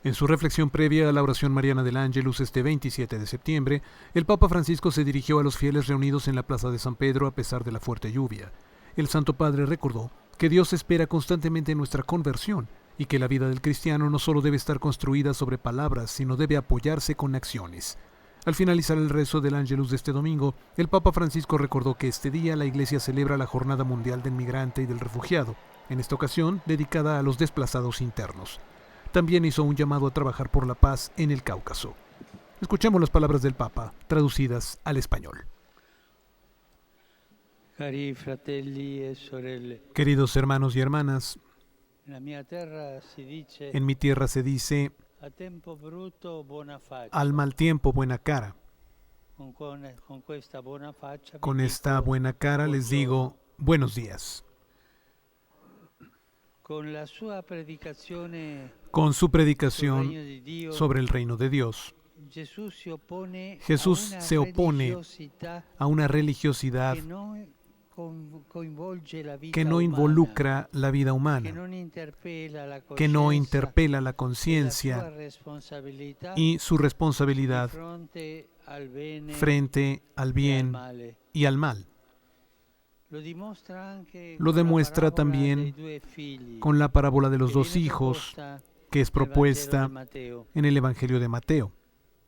En su reflexión previa a la oración mariana del Ángelus este 27 de septiembre, el Papa Francisco se dirigió a los fieles reunidos en la Plaza de San Pedro a pesar de la fuerte lluvia. El Santo Padre recordó que Dios espera constantemente nuestra conversión y que la vida del cristiano no solo debe estar construida sobre palabras, sino debe apoyarse con acciones. Al finalizar el rezo del Ángelus de este domingo, el Papa Francisco recordó que este día la Iglesia celebra la Jornada Mundial del Migrante y del Refugiado, en esta ocasión dedicada a los desplazados internos. También hizo un llamado a trabajar por la paz en el Cáucaso. Escuchemos las palabras del Papa, traducidas al español. Cari fratelli e sorelle, Queridos hermanos y hermanas, nella mia terra si dice en mi tierra se dice, a tempo brutto buona faccia. al mal tiempo buena cara. Con questa buona faccia Con vi esta dico buena cara les digo, buenos días. con la sua predicazione Con su sul predicación regno di Dio, sobre el reino de Dios, Jesús Jesús se opone religiosità a una religiosidad che non coinvolge la vita que no umana, involucra la vida che humana, non interpela la que no coscienza interpela la e la sua conciencia responsabilità y su di responsabilidad fronte al bene frente al e al bien male. y al mal. Lo demuestra anche Lo con la demuestra parábola también dei due figli, con la parábola de los che dos viene hijos, proposta que es nel Vangelo propuesta di Matteo. en el Evangelio de Mateo.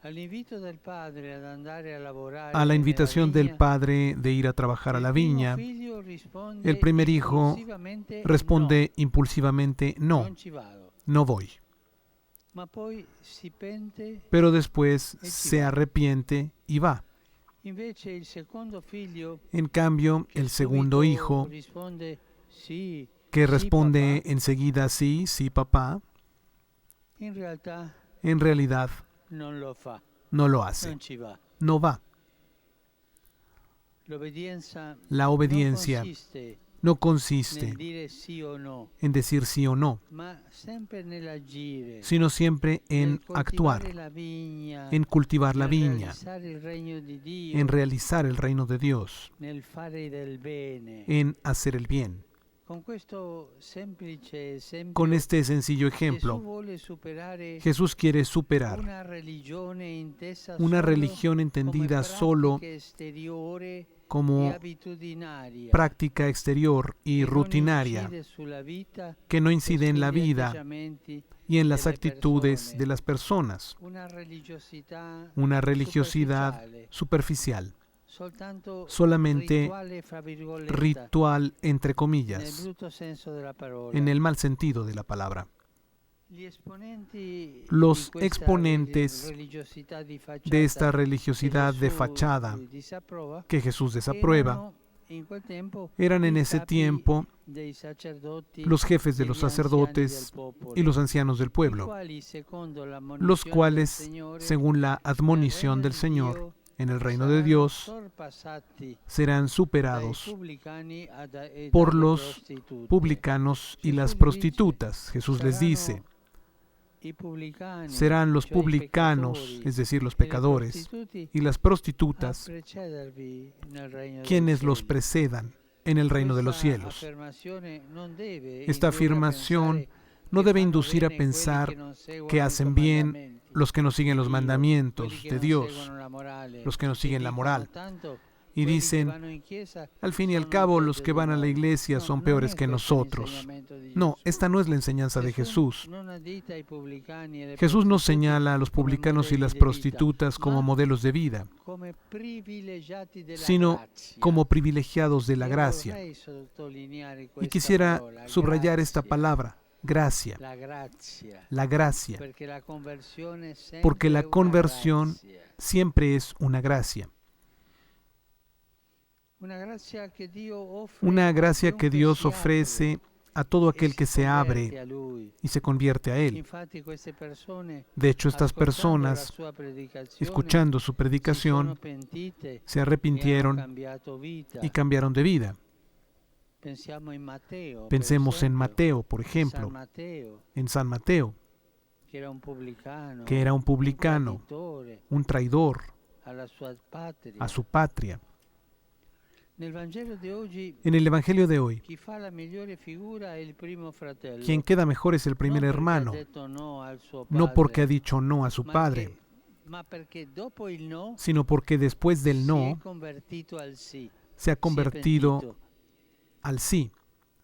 All'invito del padre ad andare a lavorare A la nella invitación del vigna, padre de ir a trabajar a il la primo viña, figlio risponde el primer hijo impulsivamente responde impulsivamente, no, no, non ci vado. no voy. Ma poi si pente. Pero después E ci se va. arrepiente y va. Invece il secondo figlio, En cambio, che el segundo subito hijo, risponde sì, que sì, responde papà, enseguida sí, sí, papá, in realtà en realidad non lo fa, no lo hace, non ci va. no va. L'obbedienza La non obediencia consiste no nel consiste dire sì o no, en decir sí o no, ma sempre nell'agire, sino siempre en nel coltivare actuar, la vigna, en cultivar la nel viña, realizzare il regno di Dio, en realizar el reino de Dios, nel fare del bene. en hacer el bien. Con questo semplice esempio, Con este sencillo Gesù ejemplo, vuole superare Jesús quiere superar una religione intesa una solo religión entendida come solo pratica esteriore e como abitudinaria, práctica exterior y che non rutinaria, incide sulla vita que no e incide en la sugli vida atteggiamenti y en las delle actitudes persone. de las personas. Una religiosità Una religiosidad superficiale, superficial, soltanto solamente rituale, fra virgolette, ritual, entre nel comillas, brutto senso della parola. en el mal sentido de la palabra. Gli esponenti Los di questa exponentes religiosità di de esta facciata religiosidad che de Gesù fachada disapprova que Jesús desaprueba erano in quel tempo eran en i ese capi tiempo dei sacerdoti los jefes de e los gli anziani sacerdotes del popolo, y los ancianos del i pueblo, quali, secondo los l'ammonizione cuales, del Signore, según la nel admonición regno del di Señor, Dio en el reino de saranno Dios, sorpassati serán dai superados pubblicani e por dalle los prostitute. publicanos y Jesús las les prostitutas. Jesús les saranno dice, i pubblicani, serán los cioè i publicanos, peccatori, es decir, los e le pecadores, prostituti, y las a prostitutas, precedervi nel regno dei quienes los cieli. precedan en el reino de los Questa cielos. affermazione non deve Esta indurre a afirmación pensare no che debe fanno inducir a bene quelli pensar che non seguono que i hacen bien comandamenti los que no siguen los di Dio, mandamientos quelli che de non Dios, seguono la morale, los que no che siguen la dicono moral. tanto Y quelli che dicen, vanno in chiesa al fin y al sono cabo, los peggio que di van a la noi. iglesia No, son non peores è que questo nosotros. l'insegnamento di No, Gesù. esta no es la enseñanza de Jesús. Non addita ai pubblicani e alle Jesús no prostitute señala a los come publicanos y modelli las di vita, prostitutas como ma modelos de vida, come privilegiati della sino grazia. como privilegiados de la Io gracia. vorrei sottolineare Y questa quisiera parola, subrayar esta grazia, palabra, gracia, la grazia, la gracia, perché la conversione è sempre porque la una conversión grazia. siempre es una gracia. Una grazia che Dio offre Una a gracia que chiunque Dios si ofrece apre a todo e aquel si que se converte abre a Lui. y se convierte a Él. Infatti queste persone, De hecho, estas ascoltando la personas, sua predicazione, escuchando su si sono predicación, pentite se e hanno arrepintieron cambiato vita. y cambiaron de vida. Pensiamo in Matteo, per Pensemos en esempio, Mateo, por San ejemplo, Matteo, en San Mateo, che era un pubblicano, que era un publicano, traditore un traidor alla sua patria. a su patria. Nel Vangelo di oggi, En el Evangelio de hoy, chi fa la migliore figura è il primo fratello. quien queda mejor es el primer Non perché hermano, ha detto no al suo no porque ha padre, dicho no a su padre, ma perché dopo il no sino porque después del si è no convertito al sì. se ha Si è convertido pentito. al sí,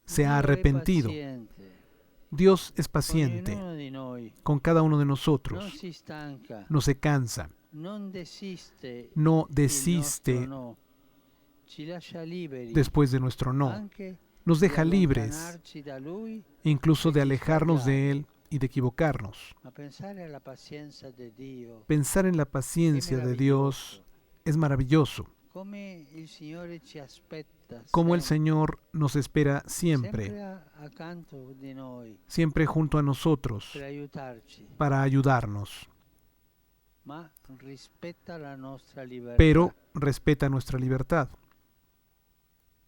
se Dio ha è arrepentido. paziente Dios es con paciente ognuno di noi, con cada uno de non nosotros, si stanca, no se cansa, non desiste no il desiste nostro no, ci lascia liberi después de nuestro no, anche nos di deja libres allontanarci da Lui, incluso de e di alejarnos sbagliare. de Él y de equivocarnos. Ma pensare alla pazienza di Dio Pensar en la è paciencia de Dios meraviglioso. es maravilloso, Come il Signore ci aspetta como el sempre, Señor nos espera sempre siempre, accanto di noi siempre junto a nosotros, per aiutarci, para ayudarnos, ma rispetta la nostra libertà pero respeta nuestra libertad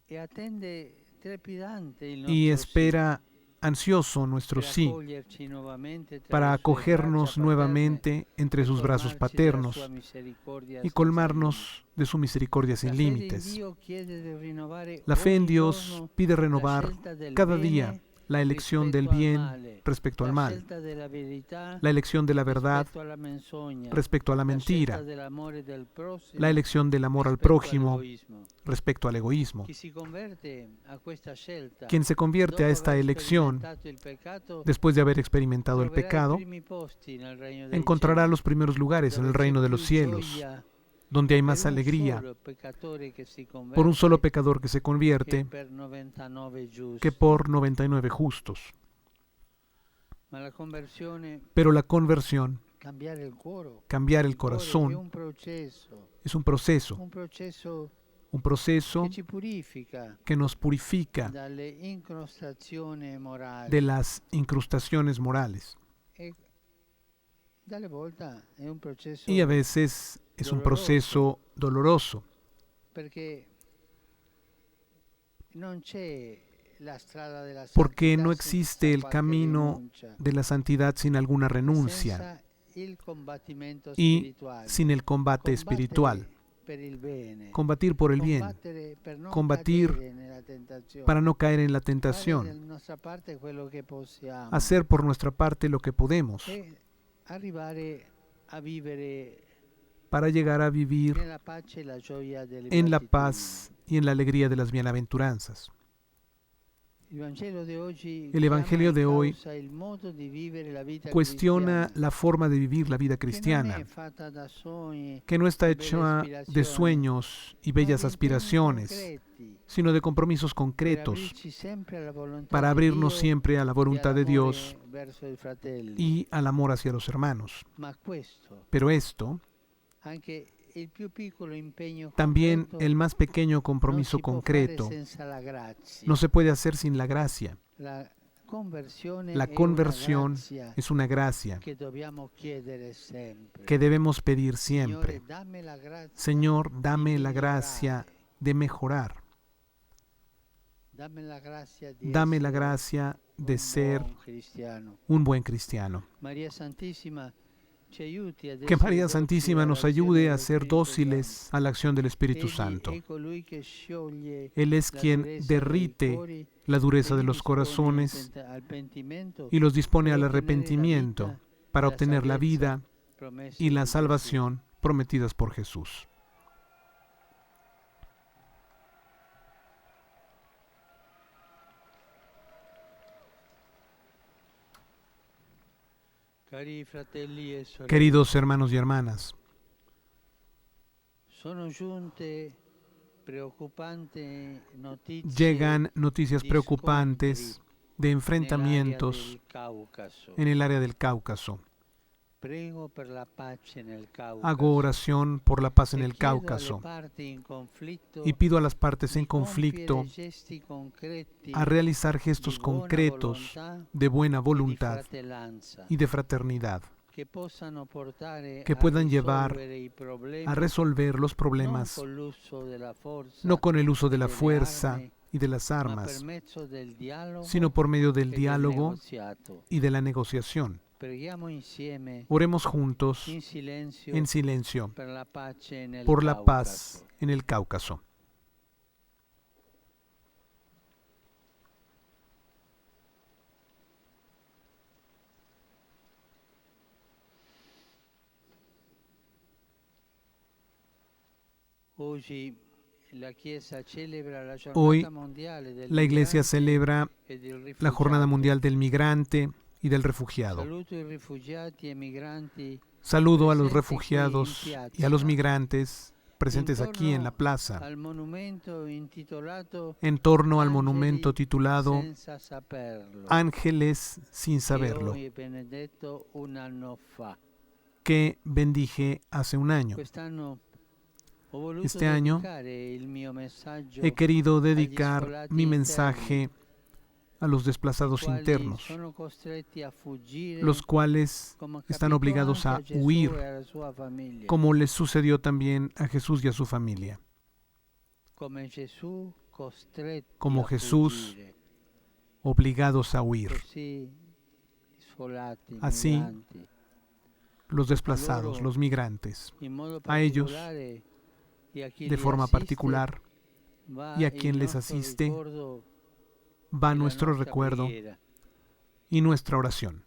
e attende trepidante il y nostro espera ansioso sì, nuestro per sí, accoglierci nuovamente tra para le sue braccia acogernos paterne nuevamente entre e sus brazos colmarci della sua paternos misericordia y senza colmarnos de su misericordia limiti. La sin fede in límites. Dio chiede di rinnovare La fe en ogni Dios giorno pide la renovar scelta del cada bene día la elección del rispetto al bien male, respecto al la mal, scelta della verità la elección de la verdad rispetto alla menzogna, respecto a la la mentira, scelta dell'amore del prossimo la elección del amor al rispetto prójimo all'egoismo. respecto al egoísmo. Chi si converte a questa scelta Quien se convierte a dopo esta aver elección sperimentato il peccato después de haber experimentado el troverà i pecado, primi posti nel regno dei encontrará cieli, los primeros lugares en dove el c'è reino de più los cielos, gioia donde hay per más un alegría solo peccatore che si por un solo converte pecador que se che convierte per 99 giusti. que por 99 justos. Ma la conversione, Pero la conversión, cambiare il cuore, cambiar el è corazón, un processo es un proceso che ci purifica que nos purifica dalle incrostazioni morali de las incrustaciones morales. e dalle volte è un processo Y a veces es un proceso doloroso, perché non c'è la strada della porque santità no senza existe el qualche camino rinuncia, de la santidad sin alguna renuncia senza il combattimento y spirituale, sin el combate espiritual. per il bene, Combatir por el bien, combattere per non combatir cadere nella tentazione, para no caer en la fare tentación, della nostra parte quello che possiamo hacer por nuestra parte lo que podemos e arrivare a vivere para llegar a vivir nella pace e la gioia delle en la beatitudini. paz y en la alegría de las bienaventuranzas. Il Vangelo di oggi El Evangelio chiama in de hoy causa il modo di vivere la vita cuestiona cristiana, la forma de vivir la vida che non cristiana, è fatta da sogni, que no está de bellas hecha de aspiraciones, sueños y ma bellas di impegni aspiraciones, concreti sino de compromisos per concretos aprirci sempre alla volontà para di abrirnos Dio siempre a la e voluntad de all'amore Dios verso i fratelli. y al amor hacia los hermanos. Ma questo, Pero esto, anche il più piccolo impegno también concreto, el más pequeño non compromiso si può concreto, fare senza la grazia. no se puede hacer sin la gracia. La conversione La è conversión una grazia es una gracia che dobbiamo chiedere sempre. que debemos pedir Signore, siempre. dammi la grazia Señor, di dame la migliorare. gracia de mejorar. Dammi la grazia di Dame la essere gracia de un ser buon cristiano. un buen cristiano. María Santísima ci aiuti ad Que essere María docili Santísima nos all'azione ayude dello a ser Spirito dóciles a la acción del Santo. Espíritu Egli Santo. è colui che scioglie Él es la quien durezza dei derrite cuori la dureza e de li los dispone corazones al pentimento y los dispone per al ottenere la arrepentimiento vita para e la obtener la salvezza vida promessa y la in Gesù. salvación prometidas por Jesús. Cari fratelli e sorelle, Queridos hermanos y hermanas, sono giunte preoccupanti notizie llegan noticias di preocupantes scontri de nell'area enfrentamientos del Cáucaso. en el área del Cáucaso. Prego per la pace nel Cáucaso. Hago oración por la paz en E el chiedo alle Cáucaso parti in conflitto y pido a las partes en di conflicto compiere gesti concreti a realizar gestos di buona concretos volontà de buena e di voluntad fratellanza, y de fraternidad che possano portare que a puedan llevar risolvere i problemi a resolver los non problemas con l'uso della forza no con el uso de e la delle fuerza armi, y de las ma per armas, mezzo del dialogo sino por medio del e del diálogo negoziato. y de la negociación. Preghiamo insieme Oremos juntos in silenzio en silencio per la pace nel por la Cáucaso. paz en el Cáucaso. Oggi la Chiesa celebra la Hoy giornata mondiale del la Iglesia migrante celebra e del la Jornada rifugiato. Mundial del Migrante y del Refugiado. Saluto i rifugiati e migranti Saludo a los presenti qui in refugiados y a los piazza, migrantes presentes aquí en la intorno plaza, al monumento intitolato en torno al Angeli monumento titulado senza saperlo, Ángeles sin che saberlo, ho benedetto un anno fa. que bendije hace un año. Quest'anno ho voluto Este año dedicare il mio messaggio he querido agli dedicar sfolati mi interni, mensaje a los i desplazados quali internos, sono costretti a los fuggire cuales come están capitò obligados anche a a Gesù huir, e alla sua famiglia, como les sucedió también a Jesús y a su familia. come Gesù costretti Como a Jesús, fuggire. obligados a huir. Così gli sfolati, i Así, migranti, los desplazados, loro los migrantes, in modo a ellos particolare e a chi de li forma assiste, particular, va y a il quien les nostro asiste ricordo va e la nuestro nostra recuerdo preghiera. y nuestra oración.